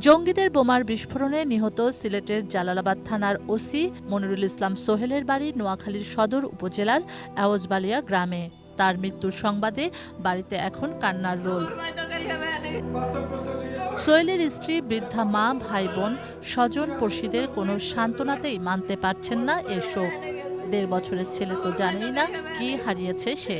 জঙ্গিদের বোমার বিস্ফোরণে নিহত সিলেটের জালালাবাদ থানার ওসি মনিরুল ইসলাম সোহেলের বাড়ি নোয়াখালীর সদর উপজেলার এওজবালিয়া গ্রামে। তার মৃত্যুর সংবাদে বাড়িতে এখন কান্নার রোল। সোহেলের স্ত্রী, বৃদ্ধা মা, ভাই বোন, স্বজন পড়শিদের কোনো সান্ত্বনাতেই মানতে পারছেন না এ শোক। ১.৫ বছরের ছেলে তো জানেই না কি হারিয়েছে সে।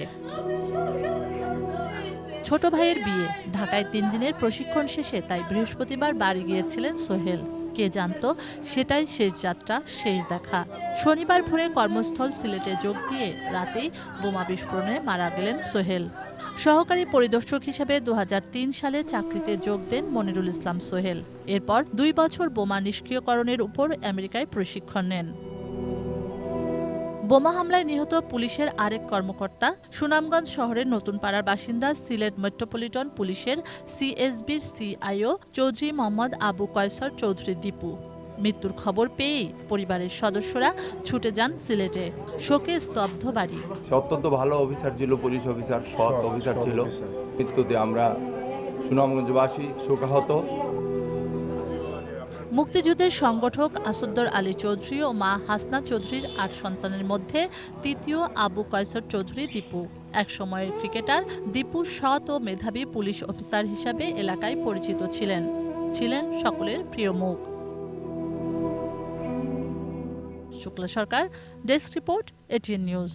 ছোট ভাইয়ের বিয়ে, ঢাকায় ৩ দিনের প্রশিক্ষণ শেষে তাই বৃহস্পতিবার বাড়ি গিয়েছিলেন সোহেল। কে জানতো সেটাই শেষ যাত্রা, শেষ দেখা। শনিবার ভোরে কর্মস্থল সিলেটে যোগ দিয়ে রাতেই বোমা বিস্ফোরণে মারা গেলেন সোহেল। সহকারী পরিদর্শক হিসেবে ২০০৩ সালে চাকরিতে যোগ দেন মনিরুল ইসলাম সোহেল। এরপর ২ বছর বোমা নিষ্ক্রিয়করণের উপর আমেরিকায় প্রশিক্ষণ নেন। বোমা হামলায় নিহত পুলিশের আরেক কর্মকর্তা সুনামগঞ্জ শহরের নতুন পাড়ার বাসিন্দা সিলেট মেট্রোপলিটন পুলিশের সিএসবির সিআইও চৌধুরী মোহাম্মদ আবু কয়সর চৌধুরী দীপু। মৃত্যুর খবর পেয়েই পরিবারের সদস্যরা ছুটে যান সিলেটে। শোকে স্তব্ধ বাড়ি। সে অত্যন্ত ভালো অফিসার ছিল, পুলিশ অফিসার, সৎ অফিসার ছিল। মৃত্যুতে আমরা সুনামগঞ্জবাসী শোকাহত। মুক্তিযুদ্ধের সংগঠক আসাদুর আলী চৌধুরী ও মা হাসনা চৌধুরীর ৮ সন্তানের মধ্যে তৃতীয় আবু কয়সর চৌধুরী দীপু। একসময়ের ক্রিকেটার দীপু সৎ ও মেধাবী পুলিশ অফিসার হিসাবে এলাকায় পরিচিত ছিলেন সকলের প্রিয় মুখ। শুক্লা সরকার, ডেস্ক রিপোর্ট, এটিএন নিউজ।